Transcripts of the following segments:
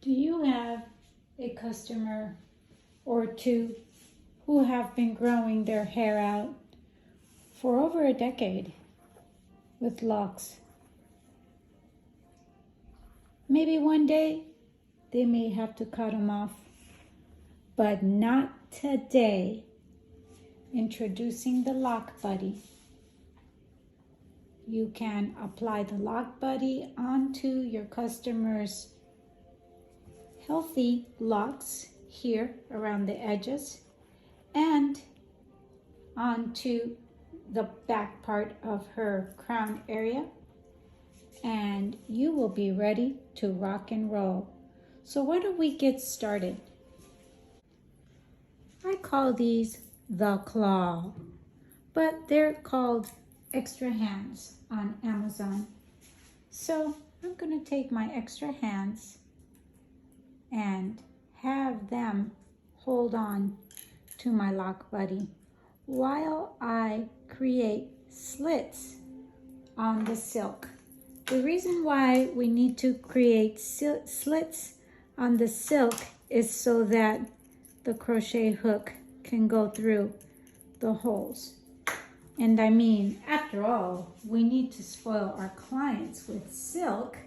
Do you have a customer or two who have been growing their hair out for over a decade with locks? Maybe one day they may have to cut them off, but not today. Introducing the Loc Buddy. You can apply the Loc Buddy onto your customer's healthy locks here around the edges and onto the back part of her crown area, and you will be ready to rock and roll. So why don't we get started? I call these the claw, but they're called extra hands on Amazon. So I'm going to take my extra hands and have them hold on to my Loc Buddy while I create slits on the silk. The reason why we need to create slits on the silk is so that the crochet hook can go through the holes. And I mean, after all, we need to spoil our clients with silk.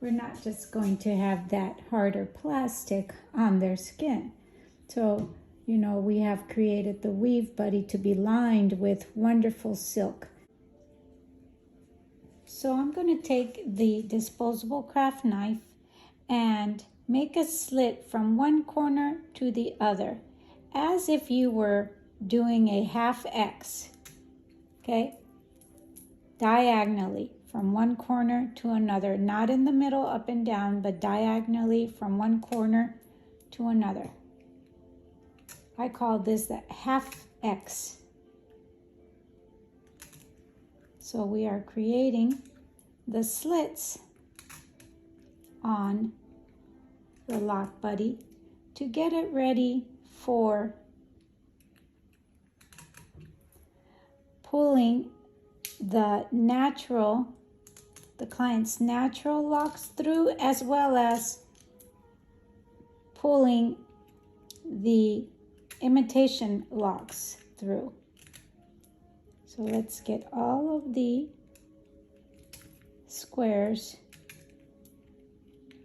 We're not just going to have that harder plastic on their skin. So, you know, we have created the Weave Buddy to be lined with wonderful silk. So I'm going to take the disposable craft knife and make a slit from one corner to the other, as if you were doing a half X, okay? Diagonally from one corner to another, not in the middle up and down, but diagonally from one corner to another. I call this the half X. So we are creating the slits on the Loc Buddy to get it ready for pulling the client's natural locks through, as well as pulling the imitation locks through. So let's get all of the squares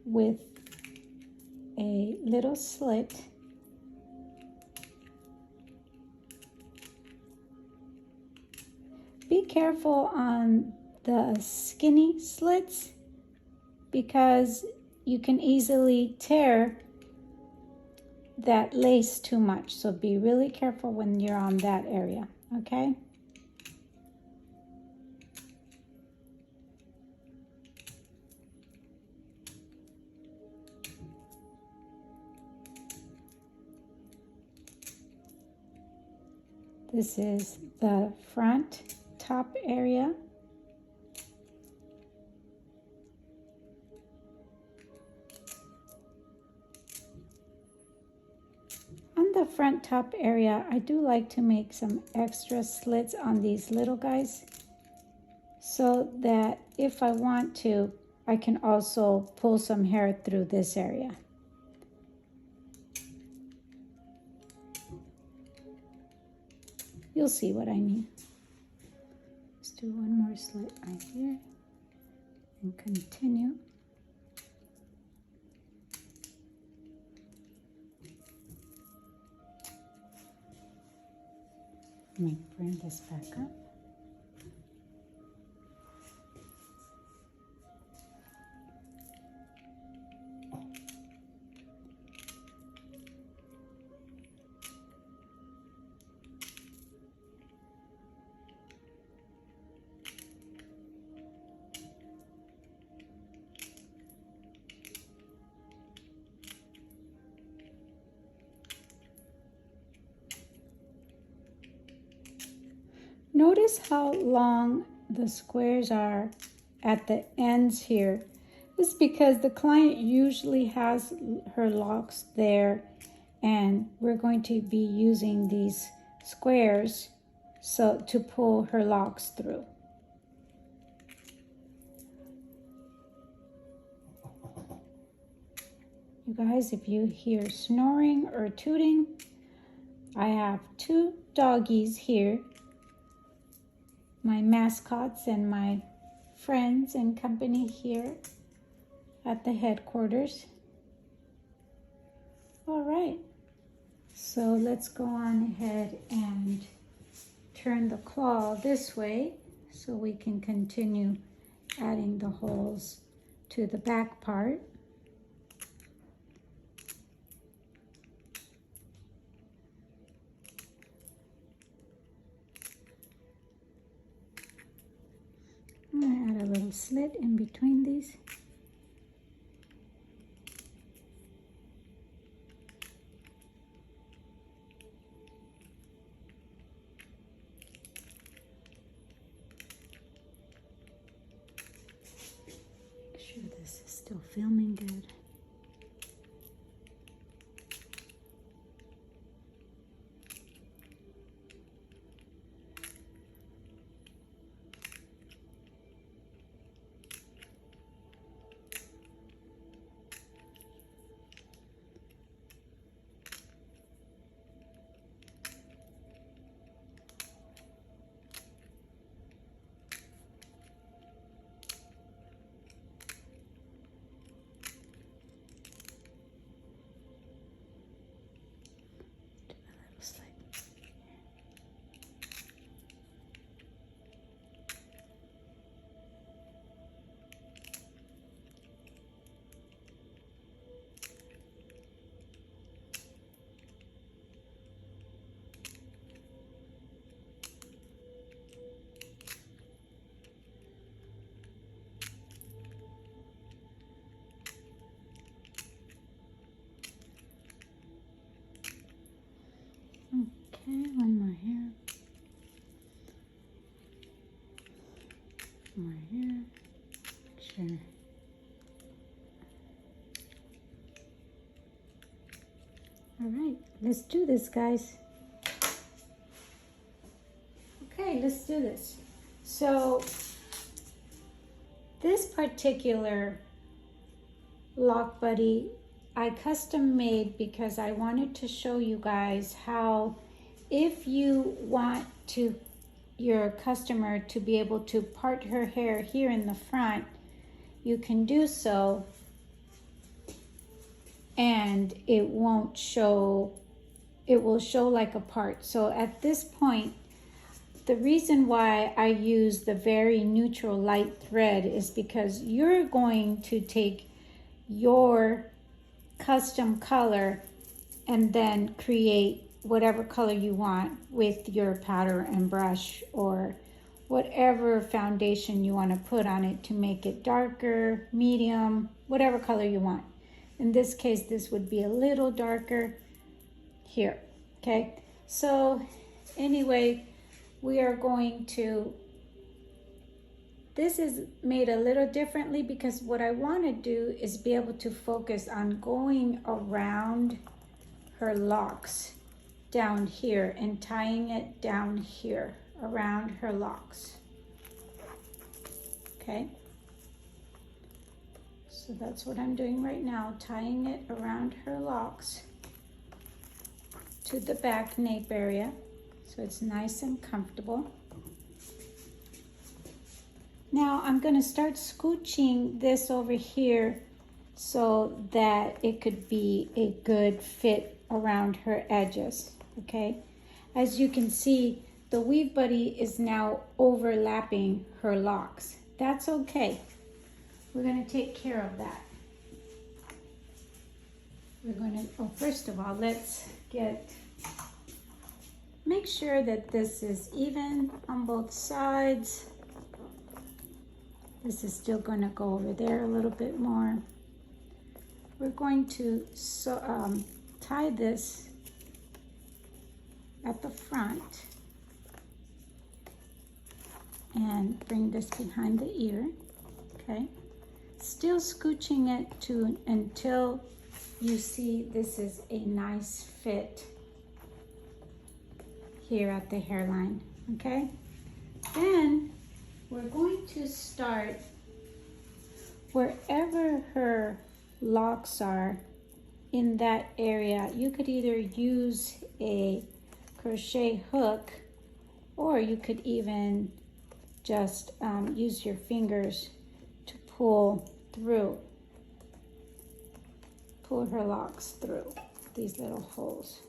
with a little slit. Be careful on the skinny slits because you can easily tear that lace too much. So be really careful when you're on that area, okay? This is the front top area. On the front top area, I do like to make some extra slits on these little guys so that if I want to, I can also pull some hair through this area. You'll see what I mean. Let's do one more slit right here and continue. Let me bring this back up. Notice how long the squares are at the ends here. This is because the client usually has her locks there, and we're going to be using these squares to pull her locks through. guys, if you hear snoring or tooting, I have two doggies here, my mascots and my friends and company here at the headquarters. All right, so let's go on ahead and turn the claw this way so we can continue adding the holes to the back part. I'm going to add a little slit in between these. Make sure this is still filming good. Okay, one more here. More here. Sure. All right, let's do this, guys. Okay, let's do this. So this particular Loc Buddy I custom made because I wanted to show you guys how, if you want your customer to be able to part her hair here in the front, you can do so and it won't show, it will show like a part. So at this point, the reason why I use the very neutral light thread is because you're going to take your custom color and then create whatever color you want with your powder and brush or whatever foundation you want to put on it to make it darker, medium, whatever color you want. In this case, this would be a little darker here, okay? So anyway, we are going to, this is made a little differently because what I want to do is be able to focus on going around her locks down here and tying it down here around her locks. Okay, so that's what I'm doing right now, tying it around her locks to the back nape area so it's nice and comfortable. Now I'm going to start scooching this over here so that it could be a good fit around her edges, okay? As you can see, the Weave Buddy is now overlapping her locks. That's okay. We're going to take care of that. We're going to, oh, first of all, let's make sure that this is even on both sides. This is still going to go over there a little bit more. We're going to tie this at the front and bring this behind the ear, okay? Still scooching it to until you see this is a nice fit here at the hairline, okay? Then we're going to start wherever her locks are in that area. You could either use a crochet hook, or you could even just use your fingers to pull her locks through these little holes.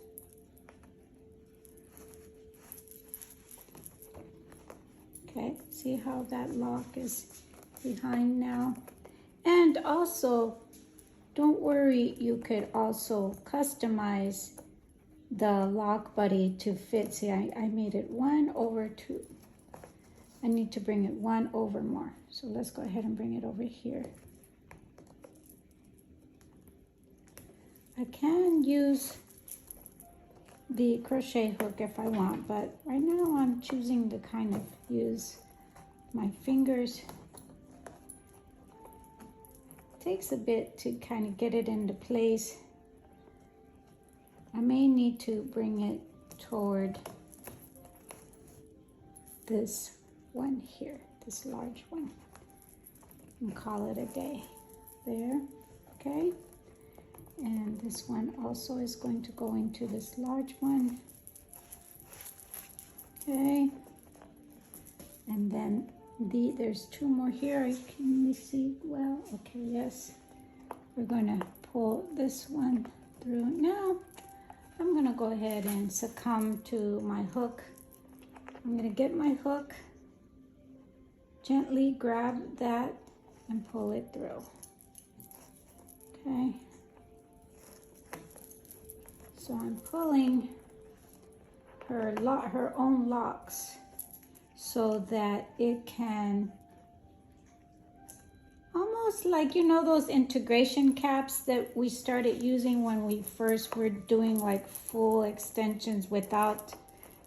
Okay, see how that lock is behind now? And also, don't worry, you could also customize the Loc Buddy to fit. See, I made it 1/2. I need to bring it 1 over more. So let's go ahead and bring it over here. I can use the crochet hook if I want, but right now I'm choosing to kind of use my fingers. It takes a bit to kind of get it into place. I may need to bring it toward this one here, this large one, and call it a day. There, okay? And this one also is going to go into this large one. Okay. And then there's 2 more here. Can you see? Well, okay, yes. We're going to pull this one through. Now, I'm going to go ahead and succumb to my hook. I'm going to get my hook, gently grab that, and pull it through. Okay. So I'm pulling her own locks so that it can, almost like, you know, those integration caps that we started using when we first were doing like full extensions without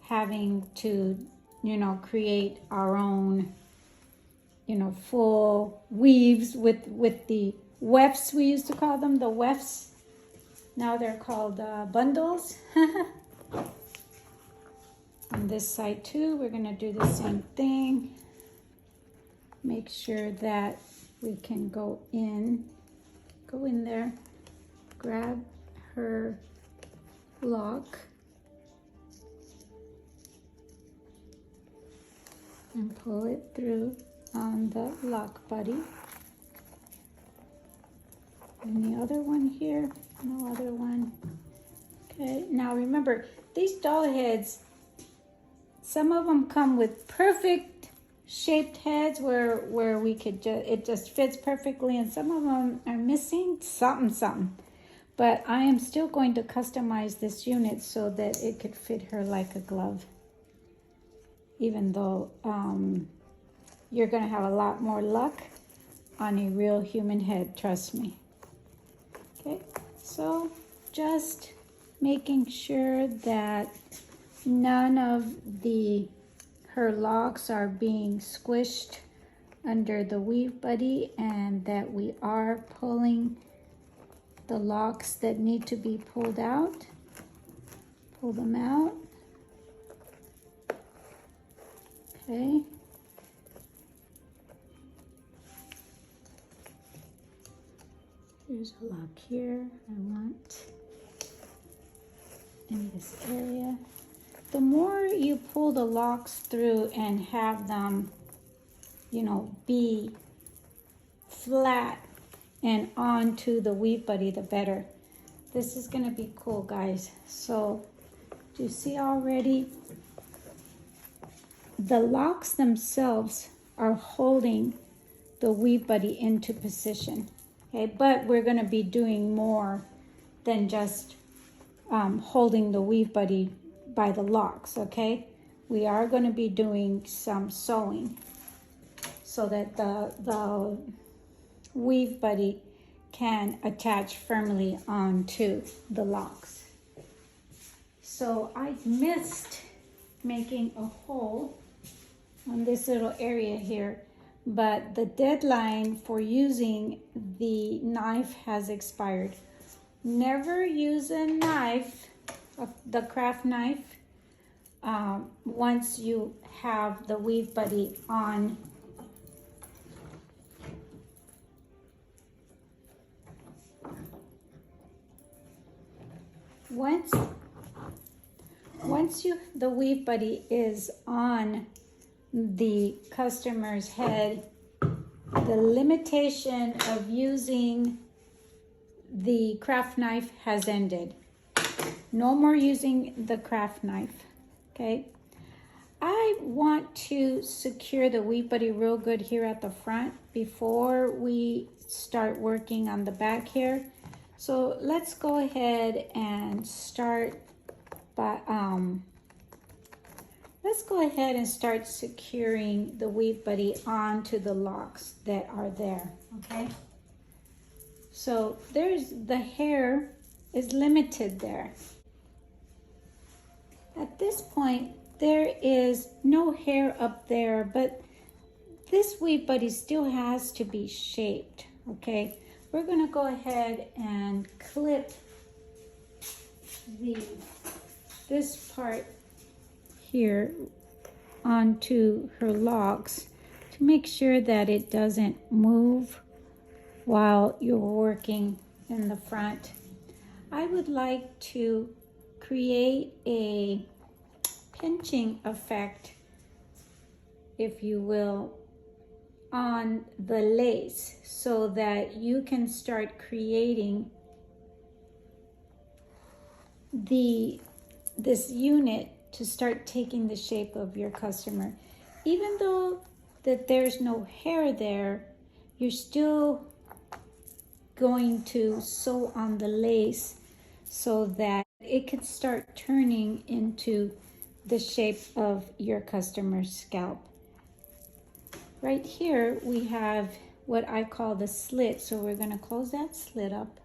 having to, you know, create our own, you know, full weaves with the wefts, we used to call them, the wefts. Now they're called bundles. On this side too, we're going to do the same thing. Make sure that we can go in there, grab her lock, and pull it through on the Loc Buddy. And the other one here, no other one. Okay, now remember, these doll heads, some of them come with perfect shaped heads where we could it just fits perfectly, and some of them are missing something. But I am still going to customize this unit so that it could fit her like a glove. Even though you're gonna have a lot more luck on a real human head, trust me. Okay, so just making sure that none of her locks are being squished under the Weave Buddy, and that we are pulling the locks that need to be pulled out. Pull them out. Okay. There's a lock here I want in this area. The more you pull the locks through and have them, you know, be flat and onto the Weave Buddy, the better. This is going to be cool, guys. So, do you see already? The locks themselves are holding the Weave Buddy into position. Okay, but we're going to be doing more than just holding the Weave Buddy by the locks, okay? We are going to be doing some sewing so that the Weave Buddy can attach firmly onto the locks. So I missed making a hole on this little area here, but the deadline for using the knife has expired. Never use a knife, the craft knife, once you have the Weave Buddy on. Once the Weave Buddy is on the customer's head, the limitation of using the craft knife has ended. No more using the craft knife, okay? I want to secure the Weave Buddy real good here at the front before we start working on the back here. So let's go ahead and start by, let's go ahead and start securing the Weave Buddy onto the locks that are there, okay? So the hair is limited there. At this point, there is no hair up there, but this Weave Buddy still has to be shaped, okay? We're gonna go ahead and clip this part here onto her locks to make sure that it doesn't move while you're working in the front. I would like to create a pinching effect, if you will, on the lace so that you can start creating this unit to start taking the shape of your customer. Even though that there's no hair there, you're still going to sew on the lace so that it could start turning into the shape of your customer's scalp. Right here we have what I call the slit, so we're going to close that slit up.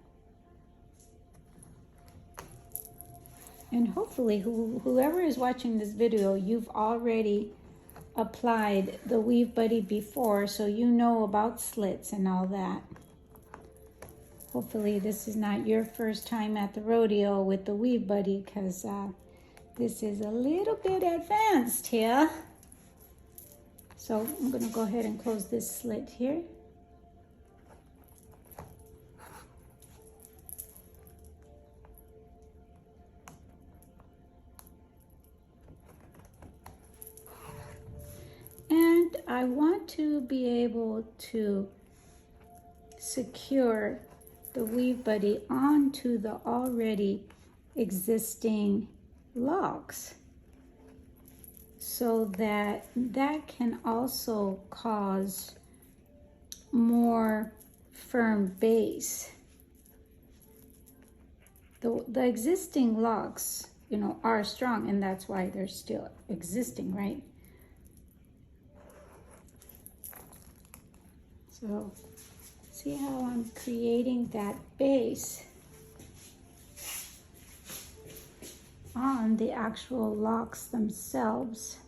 And hopefully whoever is watching this video, you've already applied the Weave Buddy before, so you know about slits and all that. Hopefully this is not your first time at the rodeo with the Weave Buddy, because this is a little bit advanced here. So I'm going to go ahead and close this slit here. And I want to be able to secure the Weave Buddy onto the already existing locks so that can also cause more firm base. The existing locks, you know, are strong, and that's why they're still existing, right? So see how I'm creating that base on the actual locks themselves.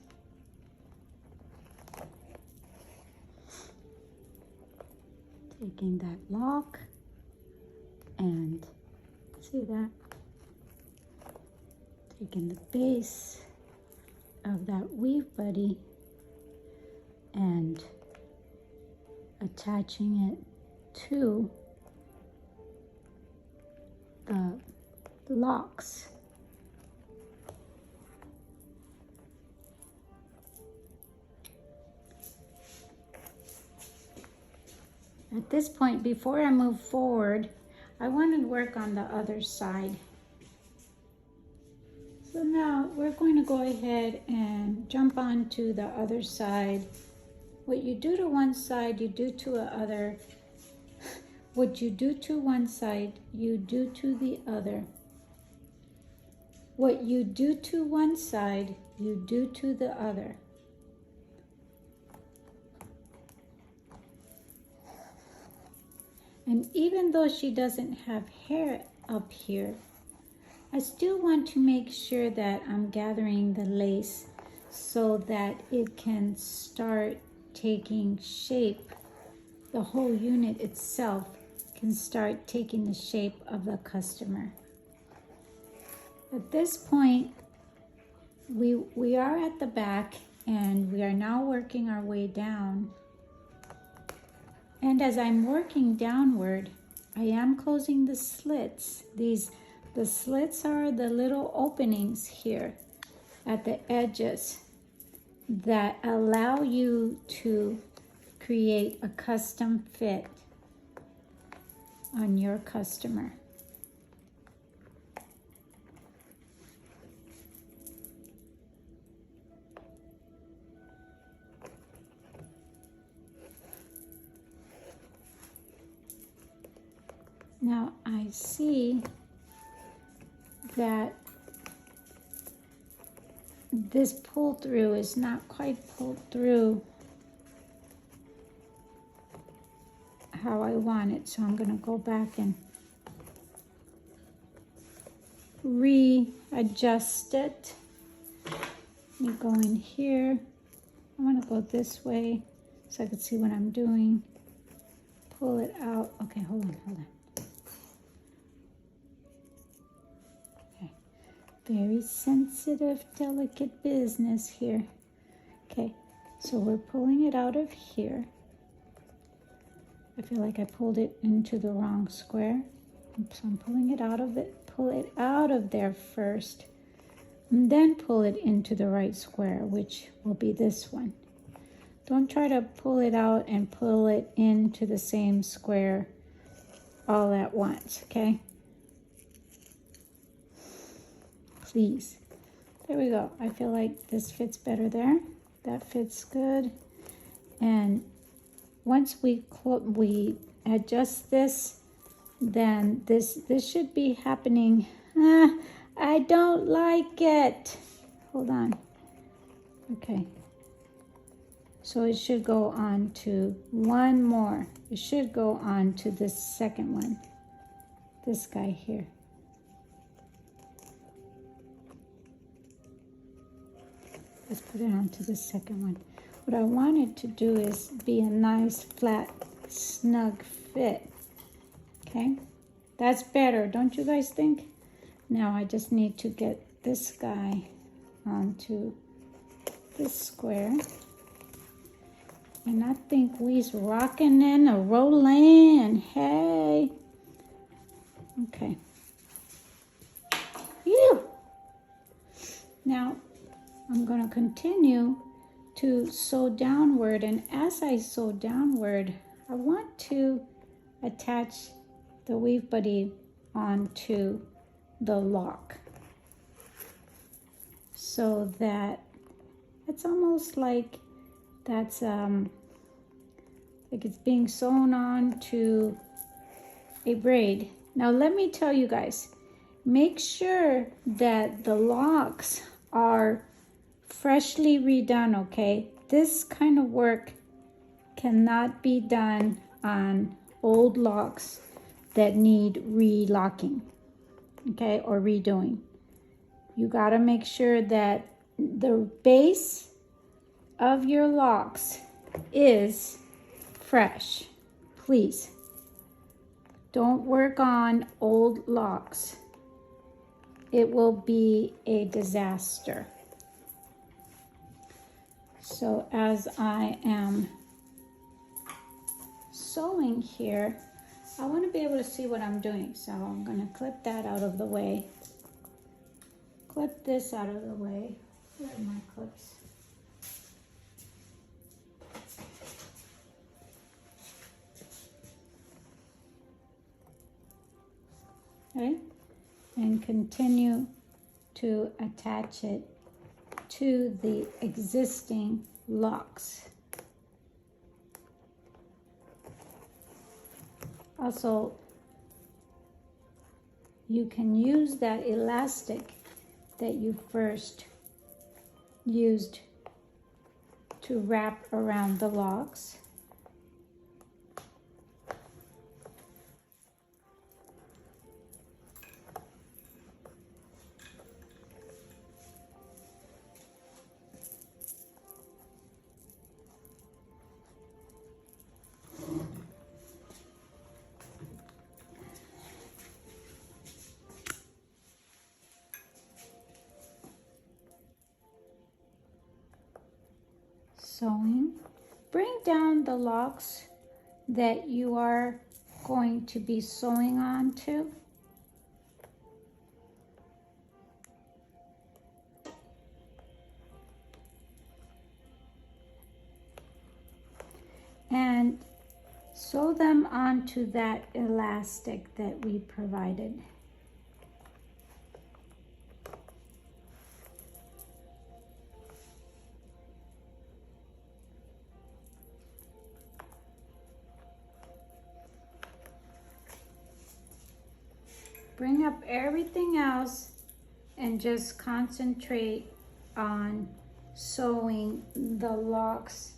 Taking that lock and see that? Taking the base of that Weave Buddy and attaching it to the locks. At this point, before I move forward, I want to work on the other side. So now we're going to go ahead and jump onto the other side. What you do to one side, you do to the other. What you do to one side, you do to the other. What you do to one side, you do to the other. And even though she doesn't have hair up here, I still want to make sure that I'm gathering the lace so that it can start taking shape. The whole unit itself can start taking the shape of the customer. At this point, we are at the back and we are now working our way down. And as I'm working downward, I am closing the slits, these The slits are the little openings here at the edges that allow you to create a custom fit on your customer. Now I see that this pull through is not quite pulled through how I want it, so I'm going to go back and readjust it. Let me go in here. I want to go this way so I can see what I'm doing. Pull it out. Okay, hold on. Okay, very sensitive, delicate business here. Okay, so we're pulling it out of here. I feel like I pulled it into the wrong square. So I'm pulling it out of it. Pull it out of there first. And then pull it into the right square, which will be this one. Don't try to pull it out and pull it into the same square all at once, okay? Please. There we go. I feel like this fits better there. That fits good. And once we adjust this, then this should be happening. I don't like it. Hold on. Okay. So it should go on to one more. It should go on to this second one. This guy here. Let's put it on to the second one. What I wanted to do is be a nice, flat, snug fit. Okay? That's better, don't you guys think? Now I just need to get this guy onto this square. And I think we's rocking and a rolling. Hey. Okay. Phew. Now I'm going to continue to sew downward, and as I sew downward, I want to attach the weave buddy onto the lock so that it's almost like that's like it's being sewn on to a braid. Now let me tell you guys, make sure that the locks are freshly redone, okay? This kind of work cannot be done on old locks that need relocking, okay, or redoing. You got to make sure that the base of your locks is fresh. Please don't work on old locks. It will be a disaster. So as I am sewing here, I want to be able to see what I'm doing. So I'm going to clip that out of the way. Clip this out of the way. Where are my clips? Okay. And continue to attach it to the existing locks. Also, you can use that elastic that you first used to wrap around the locks. Sewing. Bring down the locks that you are going to be sewing onto. and sew them onto that elastic that we provided. Bring up everything else and just concentrate on sewing the locks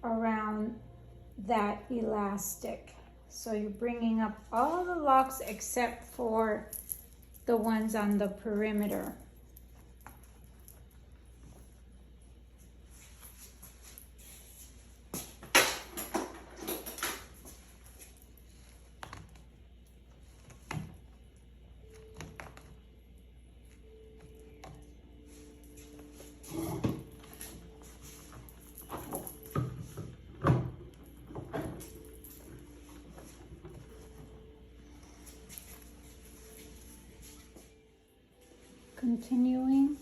around that elastic. So you're bringing up all the locks except for the ones on the perimeter. Continuing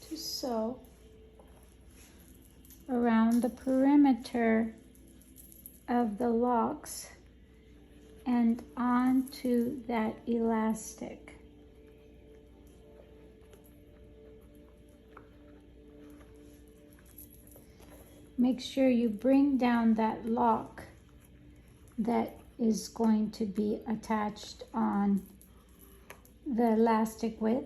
to sew around the perimeter of the locks and onto that elastic. Make sure you bring down that lock that is going to be attached on the elastic width.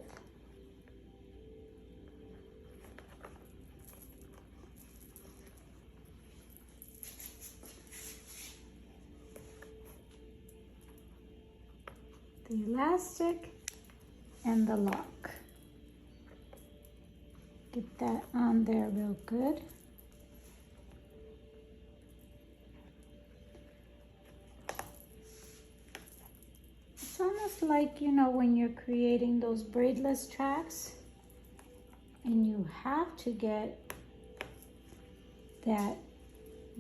The elastic and the lock. Get that on there real good. It's almost like, you know, when you're creating those braidless tracks and you have to get that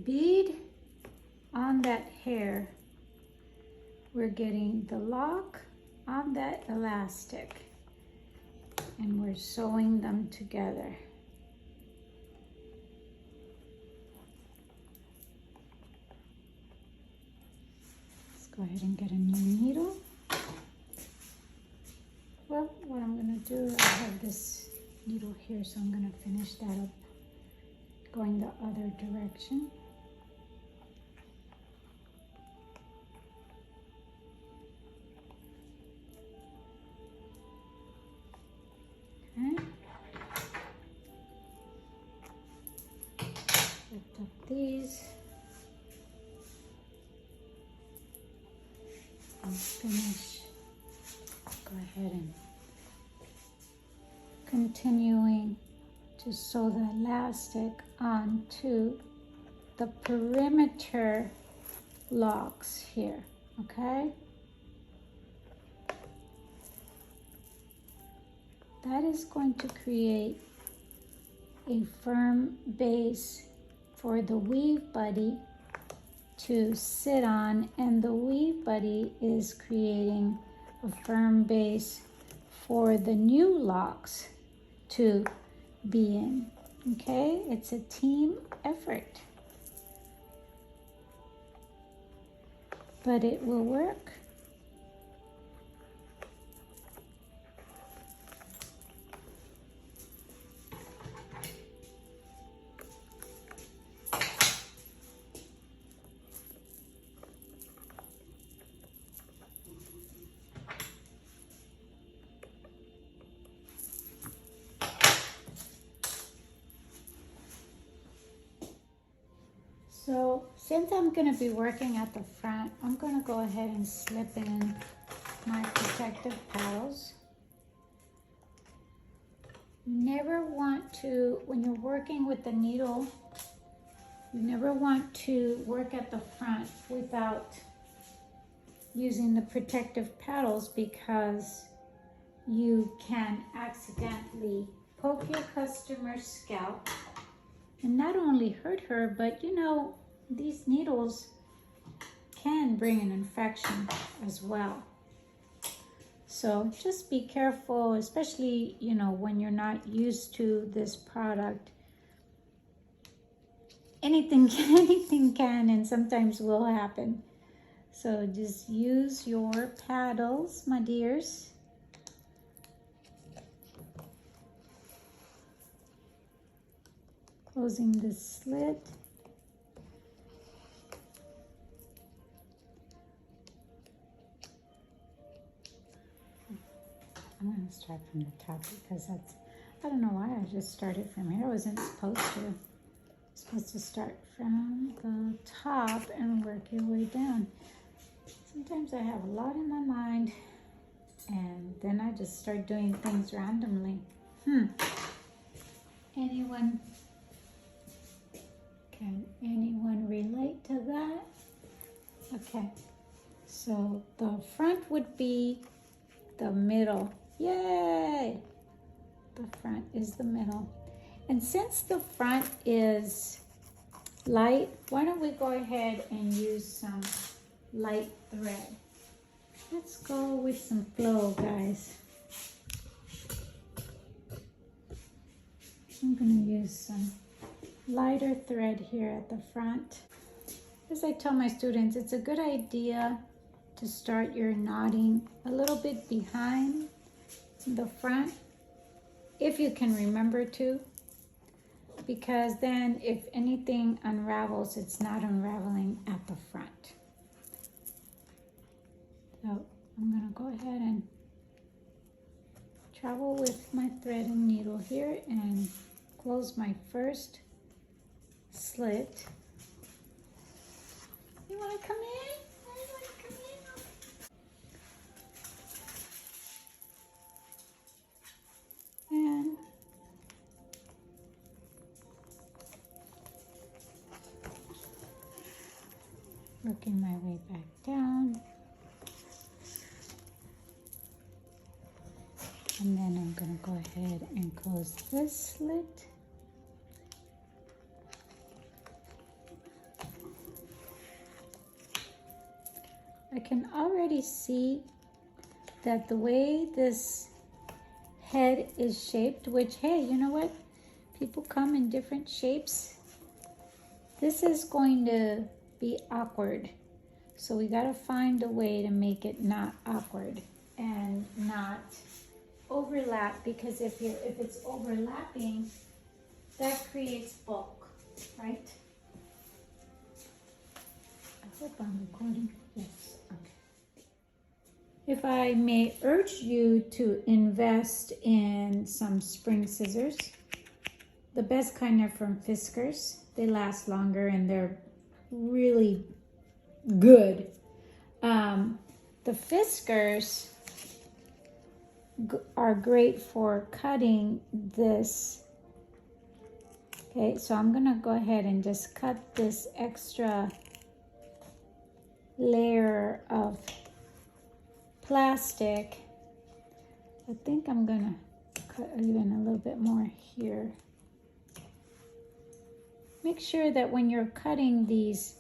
bead on that hair. We're getting the lock on that elastic and we're sewing them together. Let's go ahead and get a new needle. Well, what I'm gonna do, I have this needle here, so I'm gonna finish that up going the other direction. Lift up these and finish. Go ahead and continuing to sew the elastic onto the perimeter locks here, okay? That is going to create a firm base for the Weave Buddy to sit on, and the Weave Buddy is creating a firm base for the new locks to be in, okay? It's a team effort, but it will work. So since I'm going to be working at the front, I'm going to go ahead and slip in my protective paddles. You never want to, when you're working with the needle, you never want to work at the front without using the protective paddles, because you can accidentally poke your customer's scalp and not only hurt her, but you know, these needles can bring an infection as well. So just be careful, especially, you know, when you're not used to this product. anything anything can and sometimes will happen. So just use your paddles, my dears. Closing the slit. I'm going to start from the top because that's, I don't know why I just started from here. I wasn't supposed to. I'm supposed to start from the top and work your way down. Sometimes I have a lot in my mind and then I just start doing things randomly. Anyone, can anyone relate to that? Okay, so the front would be the middle. Yay! The front is the middle. And since the front is light, why don't we go ahead and use some light thread. Let's go with some flow, guys. I'm gonna use some lighter thread here at the front. As I tell my students, it's a good idea to start your knotting a little bit behind the front, if you can remember to, because then if anything unravels, it's not unraveling at the front. So I'm gonna go ahead and travel with my thread and needle here and close my first slit. You wanna come in? You wanna come in? And working my way back down. And then I'm going to go ahead and close this slit. I can already see that the way this head is shaped, which, hey, you know what? People come in different shapes. This is going to be awkward. So we got to find a way to make it not awkward and not overlap, because if it's overlapping, that creates bulk, right? I hope I'm recording. Yes. Okay. If I may urge you to invest in some spring scissors, the best kind are from Fiskars. They last longer and they're really good. The Fiskars are great for cutting this. Okay, so I'm gonna go ahead and just cut this extra layer of plastic. I think I'm gonna cut even a little bit more here. Make sure that when you're cutting these,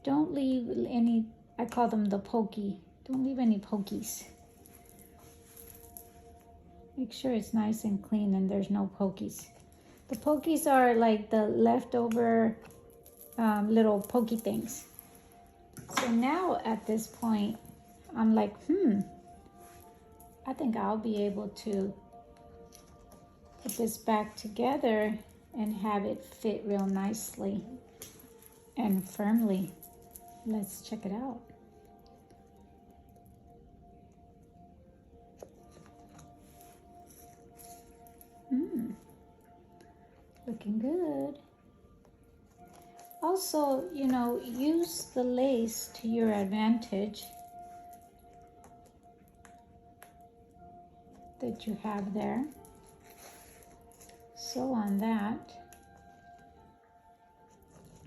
don't leave any, I call them the pokey. Don't leave any pokies. Make sure it's nice and clean and there's no pokies. The pokies are like the leftover little pokey things. So now at this point, I'm like, I think I'll be able to put this back together and have it fit real nicely and firmly. Let's check it out. Looking good. Also, you know, use the lace to your advantage that you have there. Sew on that.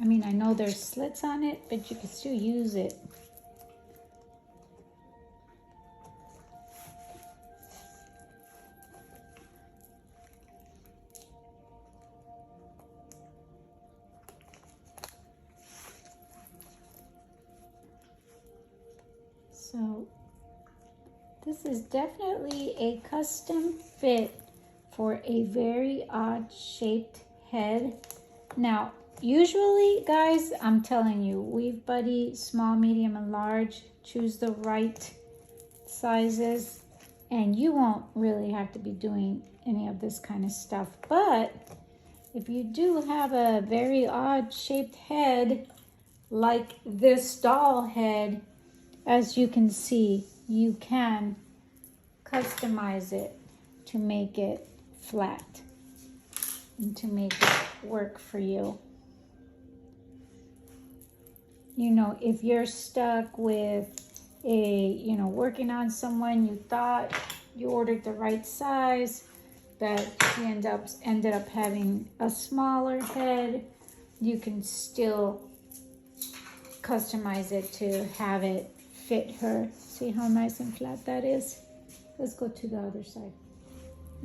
I mean, I know there's slits on it, but you can still use it. So this is definitely a custom fit for a very odd shaped head. Now, usually, guys, I'm telling you, Weave Buddy, small, medium, and large. Choose the right sizes, and you won't really have to be doing any of this kind of stuff. But if you do have a very odd shaped head, like this doll head, as you can see, you can customize it to make it flat and to make it work for you. You know, if you're stuck with working on someone, you thought you ordered the right size, but she ended up having a smaller head, you can still customize it to have it fit her. See how nice and flat that is? Let's go to the other side.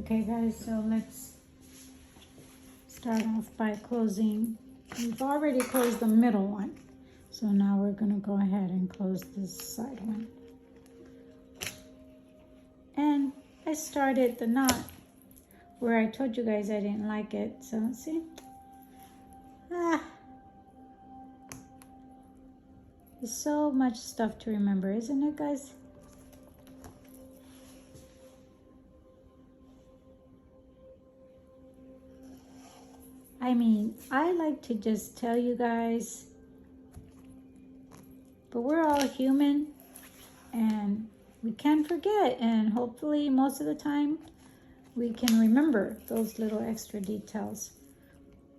Okay, guys, so let's start off by closing. We've already closed the middle one, so now we're gonna go ahead and close this side one. And I started the knot where I told you guys I didn't like it. So see, there's so much stuff to remember, isn't it, guys? I mean, I like to just tell you guys, but we're all human and we can forget, and hopefully most of the time we can remember those little extra details.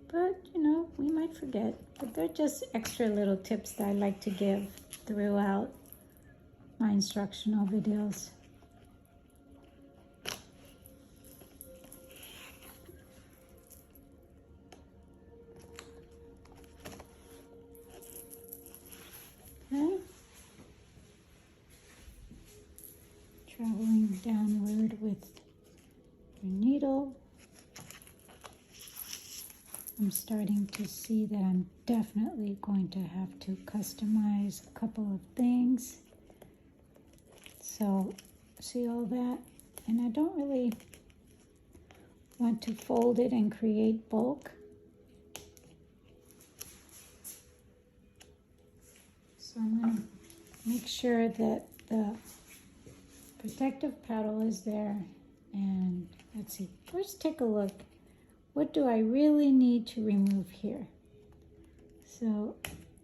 But, you know, we might forget. But they're just extra little tips that I like to give throughout my instructional videos. Okay. Traveling downward with your needle. I'm starting to see that I'm definitely going to have to customize a couple of things. So, see all that? And I don't really want to fold it and create bulk. So I'm going to make sure that the protective petal is there. And let's see, first take a look. What do I really need to remove here? So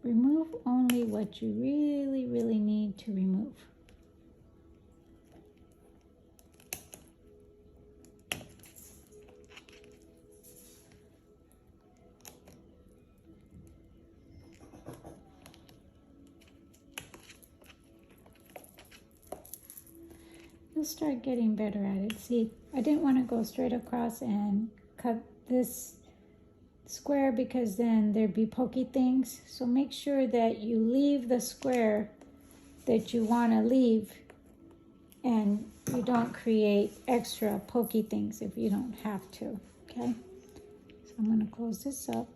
remove only what you really, really need to remove. You'll start getting better at it. See, I didn't want to go straight across and cut this square because then there'd be pokey things. So make sure that you leave the square that you want to leave and you don't create extra pokey things if you don't have to, okay? So I'm going to close this up.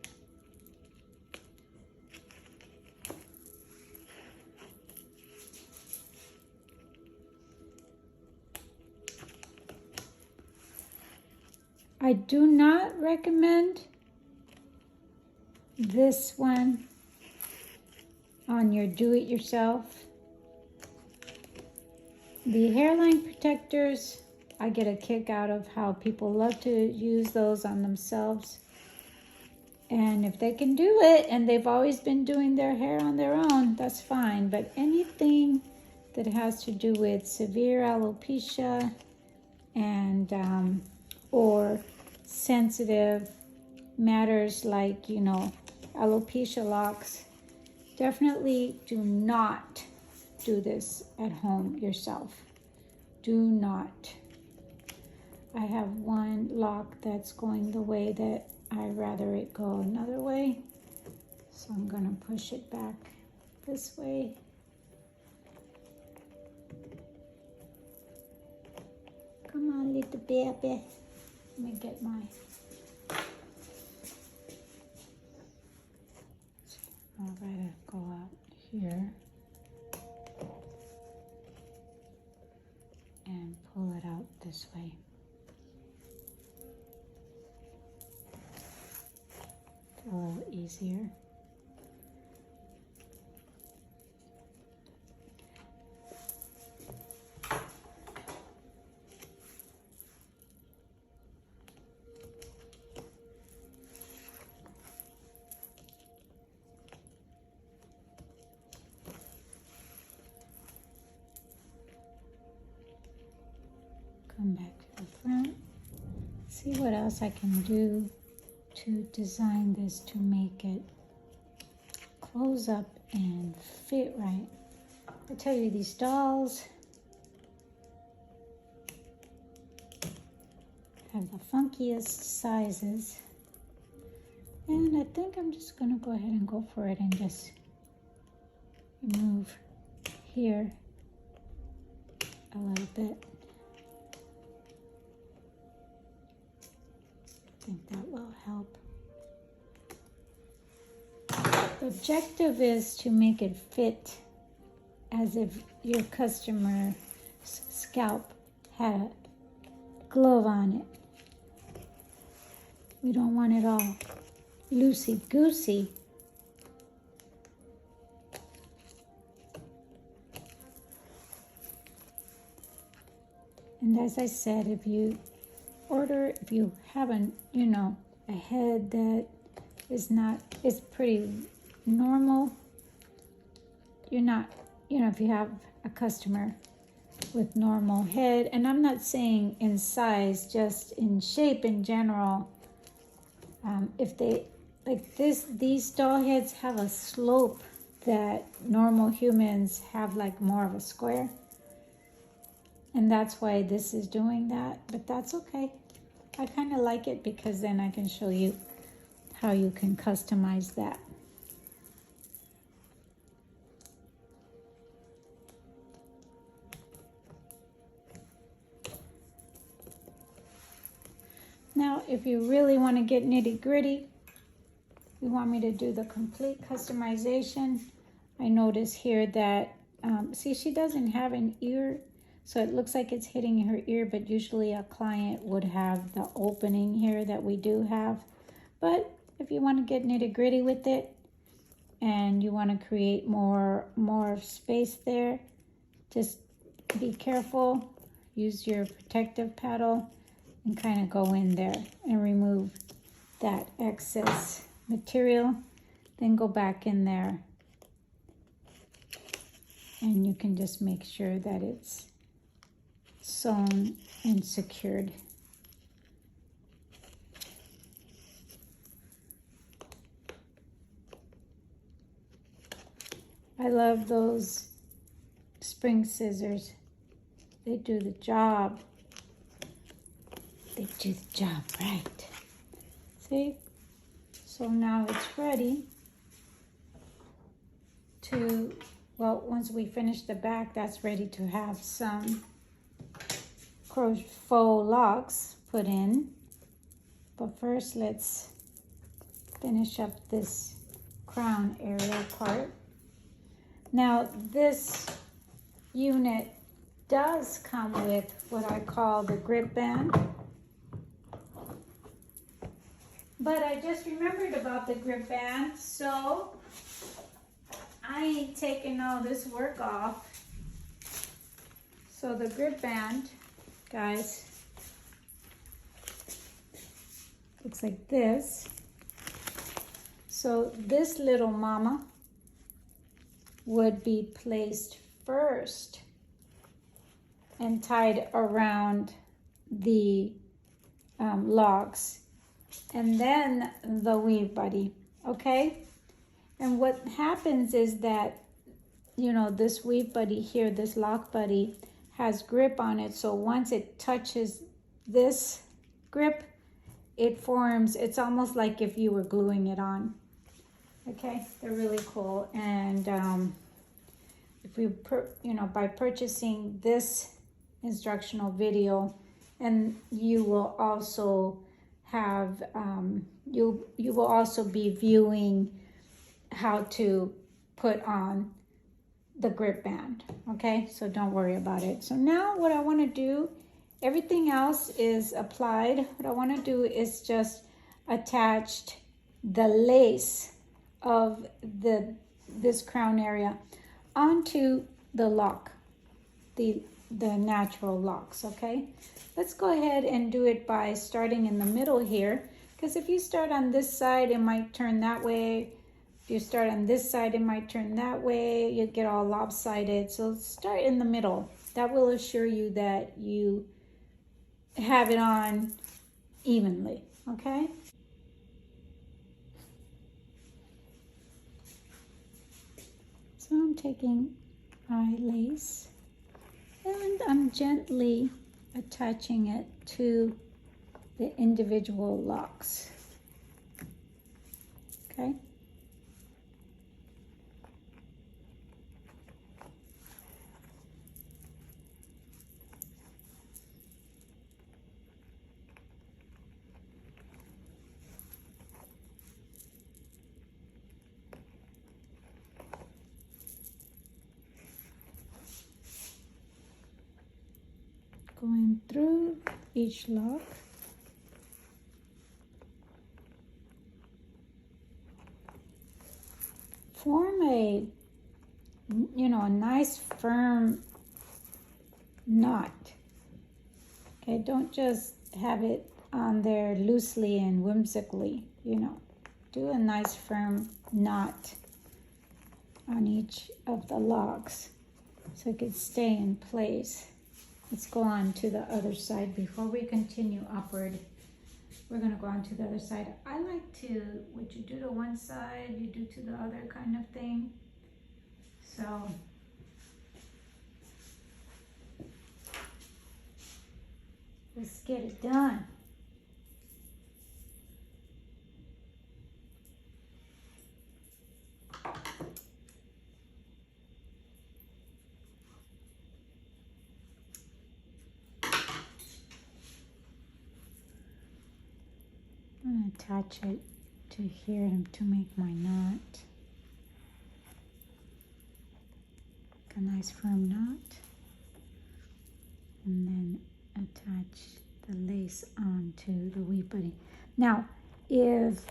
I do not recommend this one on your do-it-yourself. The hairline protectors, I get a kick out of how people love to use those on themselves. And if they can do it and they've always been doing their hair on their own, that's fine. But anything that has to do with severe alopecia and or sensitive matters like, you know, alopecia locks, definitely do not do this at home yourself. Do not. I have one lock that's going the way that I'd rather it go another way. So I'm going to push it back this way. Come on, little baby. Let me get my... I'll let it go out here. And pull it out this way. a little easier. Come back to the front. See what else I can do to design this to make it close up and fit right. I tell you, these dolls have the funkiest sizes. And I think I'm just gonna go ahead and go for it and just remove here a little bit. I think that will help. The objective is to make it fit as if your customer's scalp had a glove on it. We don't want it all loosey-goosey. And as I said, if you haven't, a head that is pretty normal, if you have a customer with normal head, and I'm not saying in size, just in shape in general, if they, like these doll heads have a slope that normal humans have, like more of a square. And that's why this is doing that, but that's okay. I kind of like it because then I can show you how you can customize that. Now, if you really want to get nitty-gritty, you want me to do the complete customization. I notice here that, see, she doesn't have an ear. So it looks like it's hitting her ear, but usually a client would have the opening here that we do have. But if you want to get nitty gritty with it and you want to create more space there, just be careful. Use your protective paddle and kind of go in there and remove that excess material. Then go back in there and you can just make sure that it's sewn and secured. I love those spring scissors. They do the job. They do the job right. See? So now it's ready to, well, once we finish the back, that's ready to have some faux locks put in. But first, let's finish up this crown area part. Now, this unit does come with what I call the grip band. But I just remembered about the grip band, so I ain't taking all this work off. So the grip band, guys, looks like this. So this little mama would be placed first and tied around the logs, and then the weave buddy, okay? And what happens is that, this weave buddy here, this Loc Buddy, has grip on it. So once it touches this grip, it forms, it's almost like if you were gluing it on. Okay, they're really cool. And if you, by purchasing this instructional video, and you will also have, you will also be viewing how to put on the grip band. Okay, so don't worry about it. So now what I want to do, everything else is applied. What I want to do is just attach the lace of this crown area onto the lock, the natural locks, okay? Let's go ahead and do it by starting in the middle here, because if you start on this side, it might turn that way. If you start on this side, it might turn that way. You get all lopsided. So start in the middle. That will assure you that you have it on evenly, okay? So I'm taking my lace and I'm gently attaching it to the individual locks, okay? Going through each lock. Form a nice firm knot. Okay, don't just have it on there loosely and whimsically, Do a nice firm knot on each of the locks so it could stay in place. Let's go on to the other side before we continue upward. We're gonna go on to the other side. I like to, what you do to one side, you do to the other kind of thing. So, let's get it done. I'm going to attach it to here to make my knot. A nice firm knot. And then attach the lace onto the wee buddy. Now, if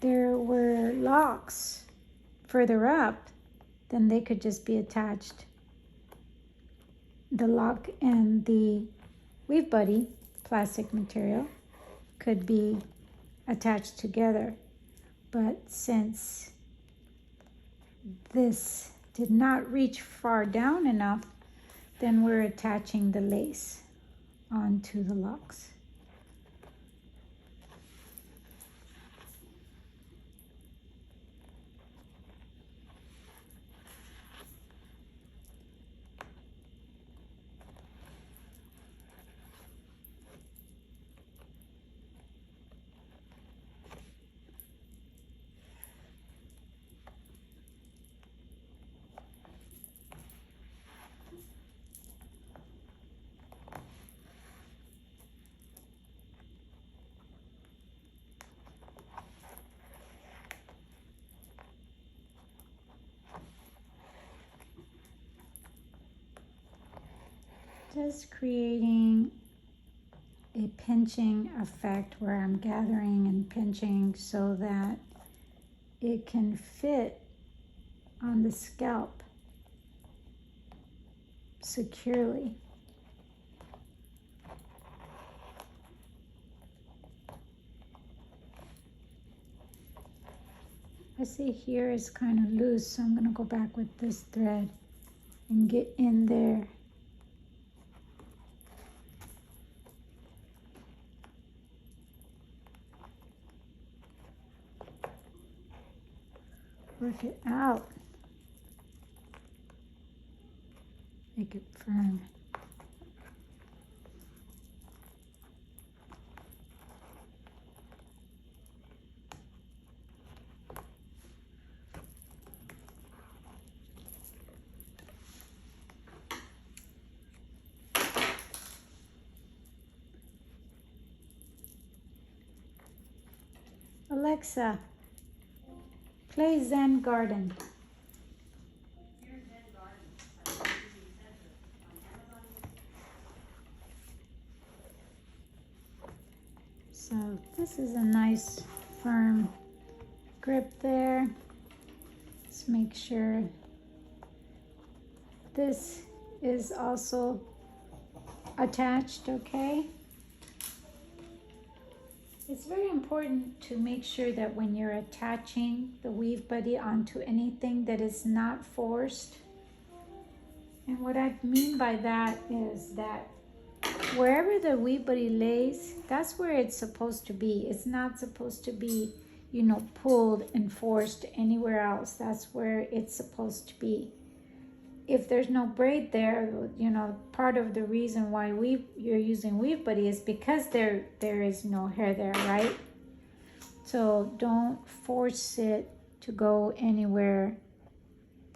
there were locks further up, then they could just be attached. The lock and the weave buddy, plastic material, could be attached together. But since this did not reach far down enough, then we're attaching the lace onto the locks. Just creating a pinching effect where I'm gathering and pinching so that it can fit on the scalp securely. I see here is kind of loose, so I'm going to go back with this thread and get in there. Work it out. Make it firm. Alexa, play Zen Garden. So this is a nice firm grip there. Let's make sure this is also attached, okay? It's very important to make sure that when you're attaching the Weave Buddy onto anything that is not forced. And what I mean by that is that wherever the Weave Buddy lays, that's where it's supposed to be. It's not supposed to be, you know, pulled and forced anywhere else. That's where it's supposed to be. If there's no braid there, you know, part of the reason why you're using Weave Buddy is because there is no hair there, right? So don't force it to go anywhere,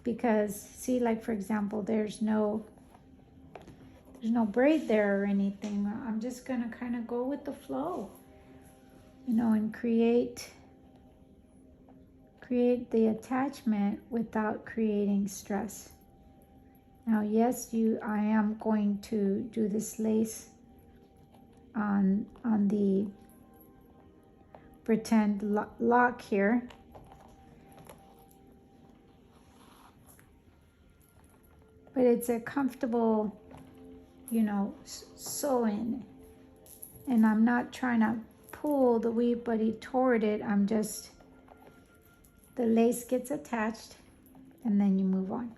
because see, like for example, there's no braid there or anything. I'm just gonna kind of go with the flow, you know, and create the attachment without creating stress. Now, yes, I am going to do this lace on the pretend lock here. But it's a comfortable, you know, sewing. And I'm not trying to pull the Weave Buddy toward it. I'm just, the lace gets attached and then you move on.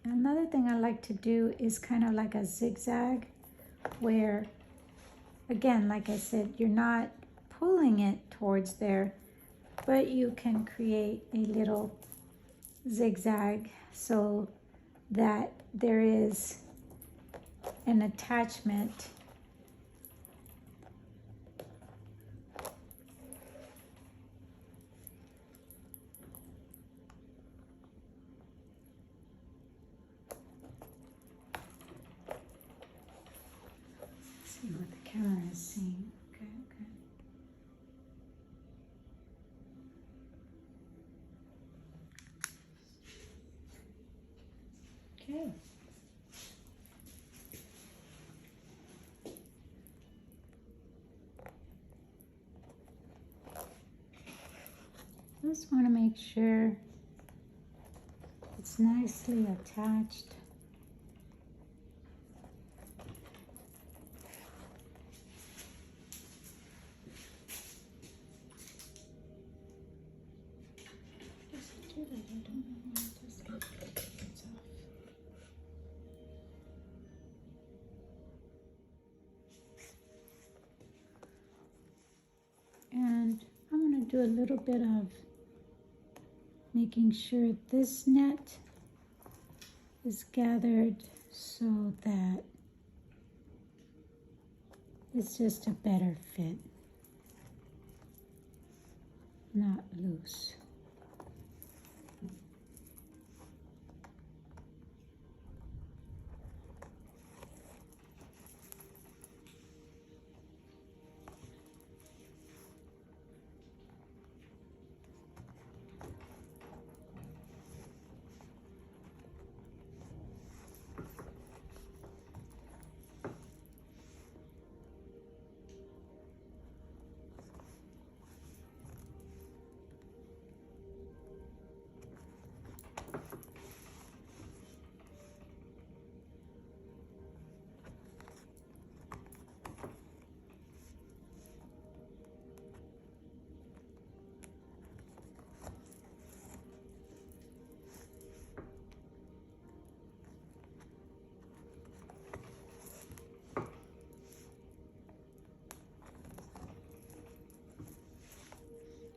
Another thing I like to do is kind of like a zigzag where, again, like I said, you're not pulling it towards there, but you can create a little zigzag so that there is an attachment. See what the camera is seeing. Okay. Okay. Just want to make sure it's nicely attached. And I'm going to do a little bit of making sure this net is gathered so that it's just a better fit, not loose.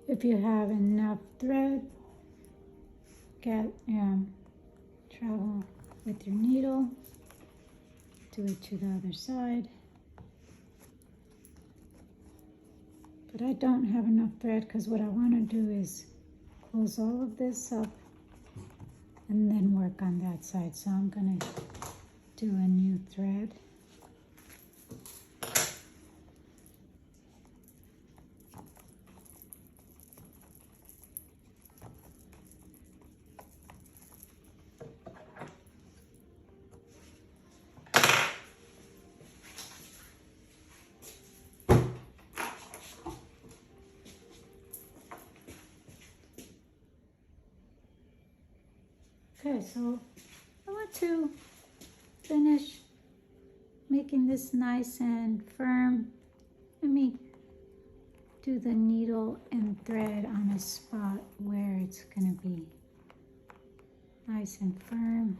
If you have enough thread, travel with your needle, do it to the other side. But I don't have enough thread because what I want to do is close all of this up and then work on that side. So I'm going to do a new thread. Okay, so I want to finish making this nice and firm. Let me do the needle and thread on a spot where it's going to be nice and firm,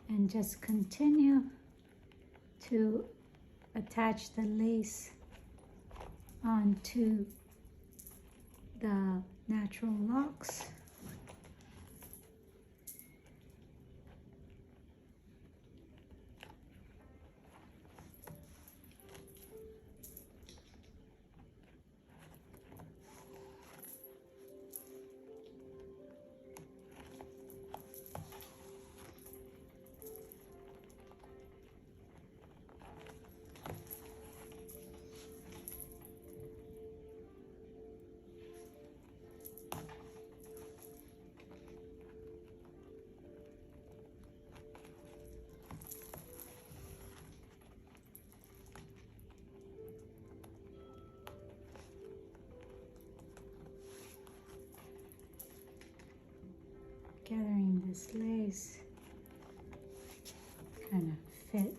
and just continue to attach the lace onto the natural locks. Gathering this lace kind of fit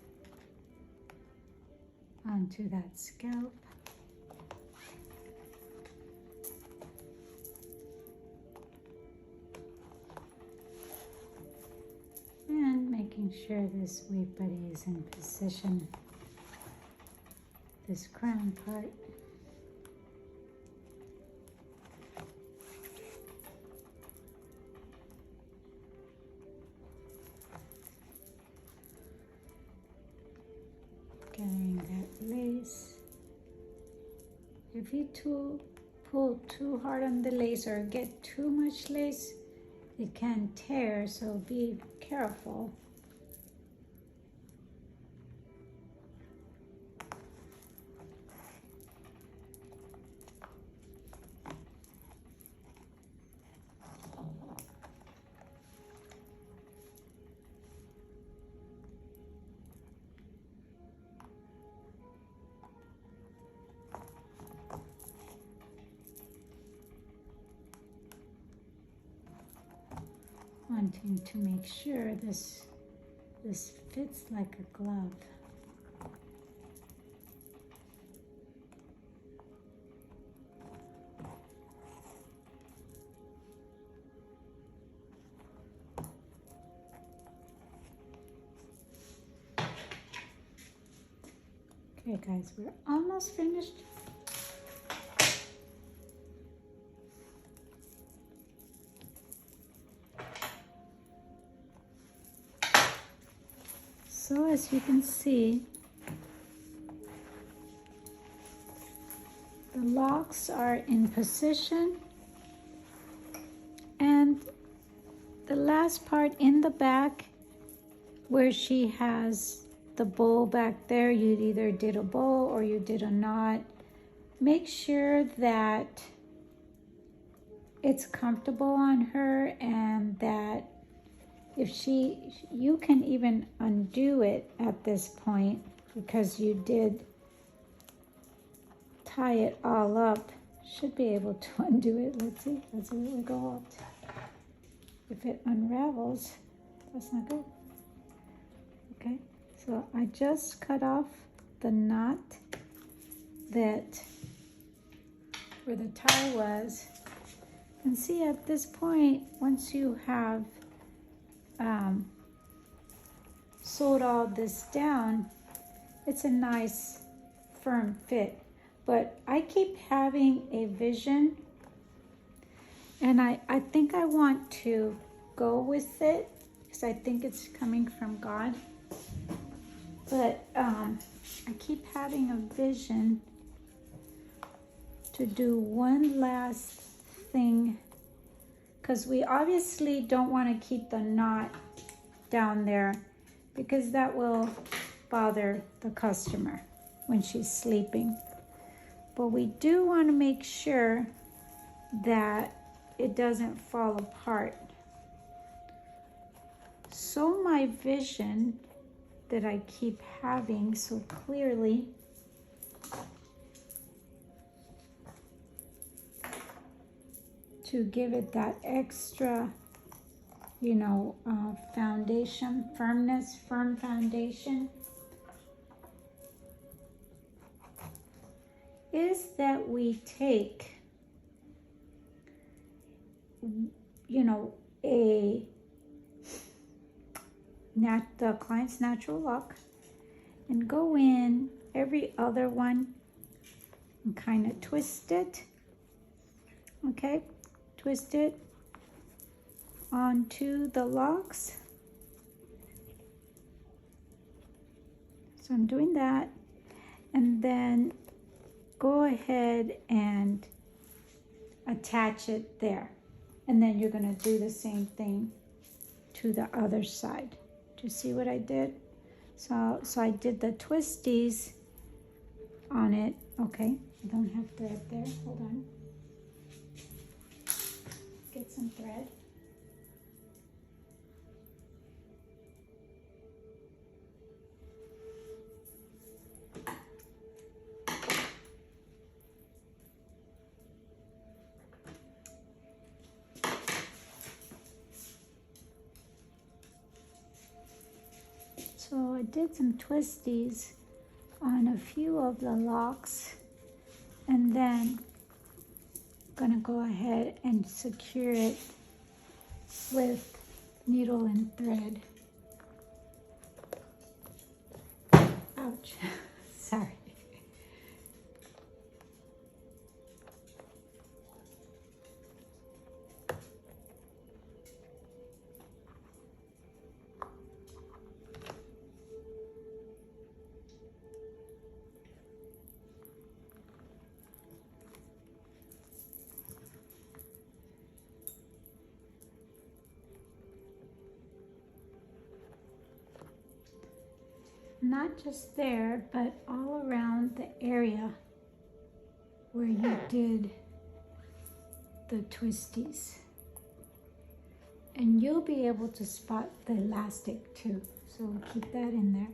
onto that scalp. And making sure this Loc Buddy is in position, this crown part. Gathering that lace. If you pull too hard on the lace or get too much lace, it can tear, so be careful. Wanting to make sure this fits like a glove. Okay guys, we're almost finished. So as you can see, the locks are in position, and the last part in the back where she has the bow back there, you either did a bow or you did a knot. Make sure that it's comfortable on her, and that if you can even undo it at this point because you did tie it all up. Should be able to undo it. Let's see it will go out. If it unravels, that's not good. Okay, so I just cut off the knot that where the tie was, and see at this point, once you have sewed all this down, it's a nice firm fit. But I keep having a vision, and I think I want to go with it because I think it's coming from God. But I keep having a vision to do one last thing, because we obviously don't want to keep the knot down there because that will bother the customer when she's sleeping. But we do want to make sure that it doesn't fall apart. So my vision that I keep having so clearly to give it that extra foundation, firm foundation, is that we take, the client's natural lock and go in every other one and kind of twist it. Okay, twist it onto the locks. So I'm doing that, and then go ahead and attach it there. And then you're going to do the same thing to the other side. Do you see what I did? So I did the twisties on it. Okay, I don't have thread there. Hold on. Get some thread. So I did some twisties on a few of the locks, and then I'm gonna go ahead and secure it with needle and thread. Ouch, sorry. Not just there, but all around the area where you did the twisties. And you'll be able to spot the elastic too. So keep that in there.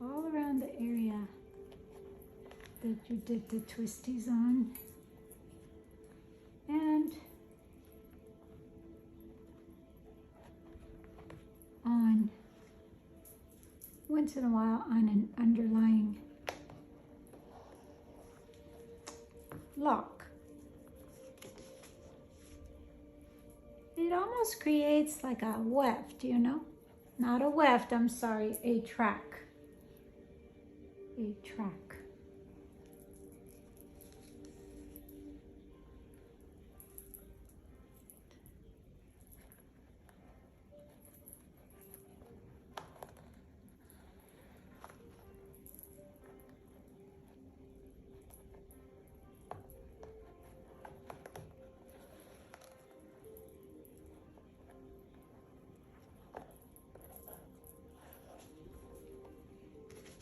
All around the area that you did the twisties on. And on, once in a while, on an underlying lock. It almost creates like a weft, not a weft, I'm sorry, a track. A track.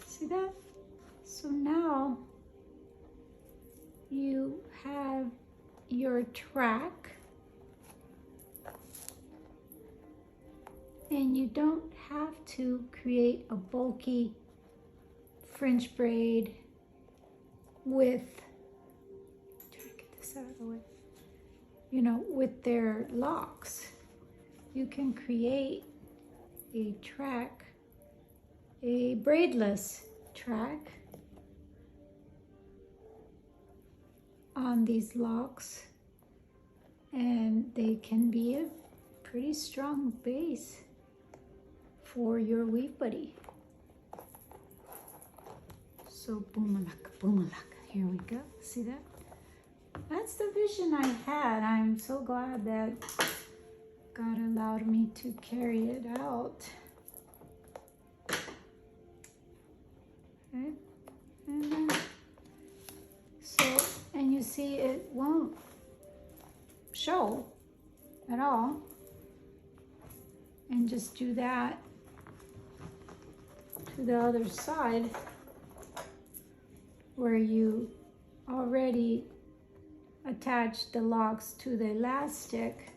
See that? So now you have your track, and you don't have to create a bulky French braid with, try to get this out of the way, with their locks. You can create a track, a braidless track on these locks, and they can be a pretty strong base for your weave buddy. So boomalaka, here we go. See that? That's the vision I had. I'm so glad that God allowed me to carry it out. Okay, and then, and you see it won't show at all, and just do that to the other side where you already attached the locks to the elastic.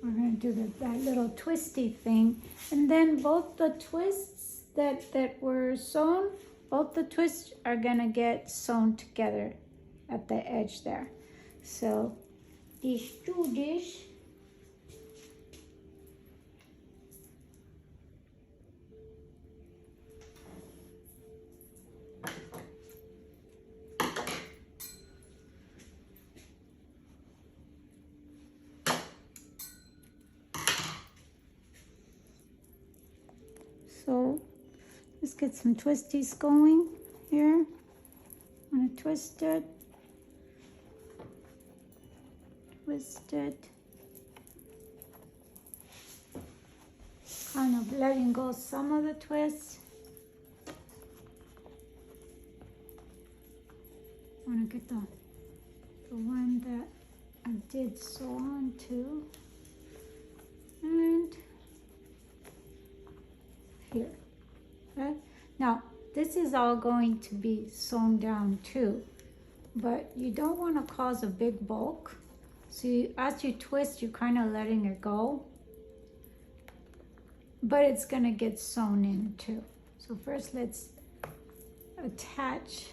We're going to do that little twisty thing. And then both the twists that were sewn, both the twists are gonna get sewn together at the edge there. So let's do this. So let's get some twisties going here. I'm gonna twist it, kind of letting go some of the twists. I'm gonna get the one that I did sew on to, and here. Okay. Now this is all going to be sewn down too, but you don't want to cause a big bulk. So as you twist, you're kind of letting it go, but it's going to get sewn in too. So first let's attach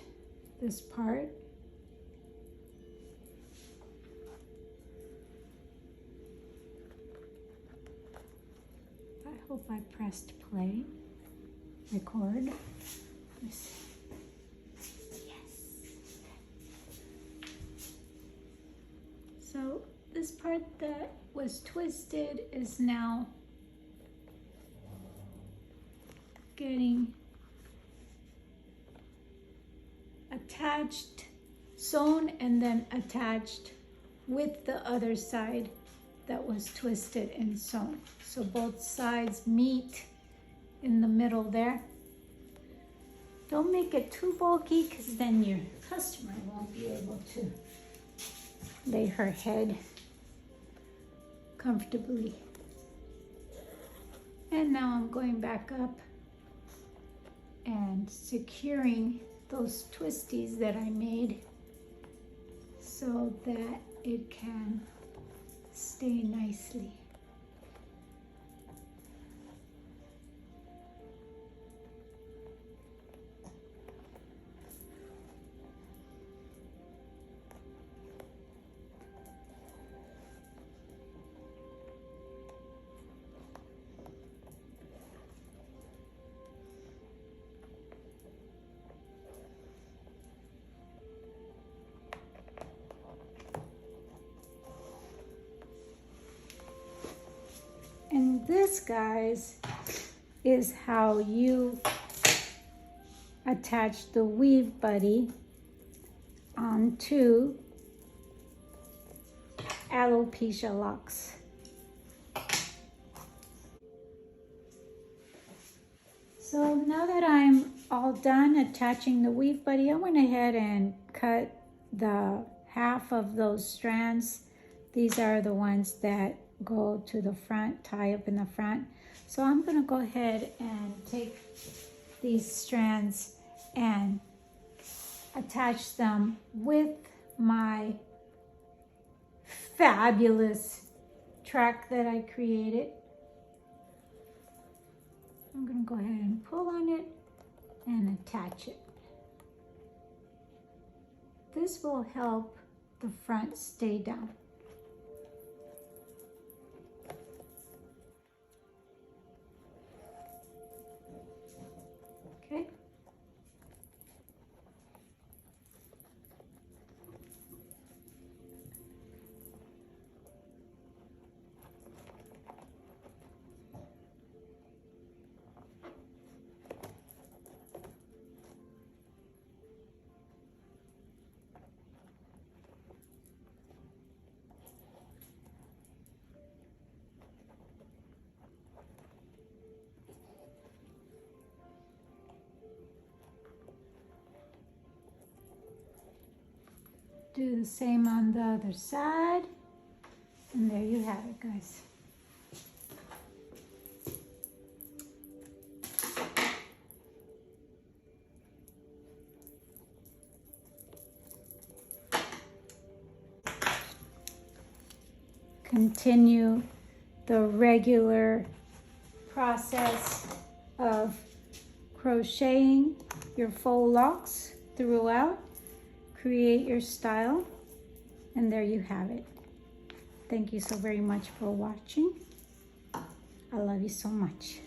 this part. I hope I pressed play, record. Let's see. So this part that was twisted is now getting attached, sewn, and then attached with the other side that was twisted and sewn. So both sides meet in the middle there. Don't make it too bulky, because then your customer won't be able to lay her head comfortably. And now I'm going back up and securing those twisties that I made so that it can stay nicely. And this, guys, is how you attach the Weave Buddy onto alopecia locks. So now that I'm all done attaching the Weave Buddy, I went ahead and cut the half of those strands. These are the ones that go to the front, tie up in the front. So I'm going to go ahead and take these strands and attach them with my fabulous track that I created. I'm going to go ahead and pull on it and attach it. This will help the front stay down. Okay. Do the same on the other side. And there you have it, guys. Continue the regular process of crocheting your faux locks throughout. Create your style, and there you have it. Thank you so very much for watching. I love you so much.